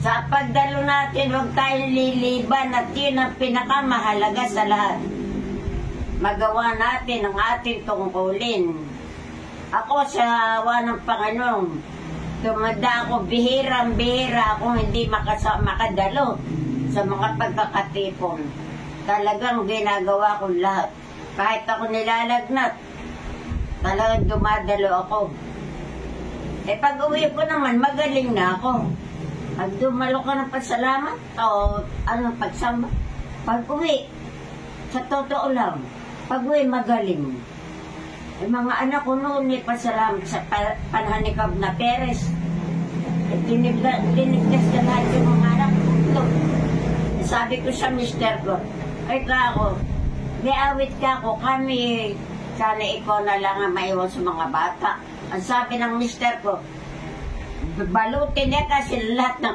Sa pagdalo natin, huwag tayong liliban at yun ang pinakamahalaga sa lahat. Magawa natin ang ating tungkulin. Ako sa awa ng Panginoon, tumanda ako, bihirang-bihira akong hindi makadalo sa mga pagkakatipon. Talagang ginagawa ko lahat. Kahit ako nilalagnat, talagang dumadalo ako. Eh pag uwi ko naman, magaling na ako. Pag dumalo ka ng pasalamat o pagsamba, pag uwi, sa totoo lang, pag uwi magaling. Eh, mga anak ko noon may pasalamat sa panhanikab na Perez. Eh, dinigdas ka lahat yung mga anak ko. Eh, sabi ko sa mister ko, ay kako, may awit ka ko, kami, sana ikaw na lang ang maiwan sa mga bata. Ang sabi ng mister ko, balutin niya kasi lahat ng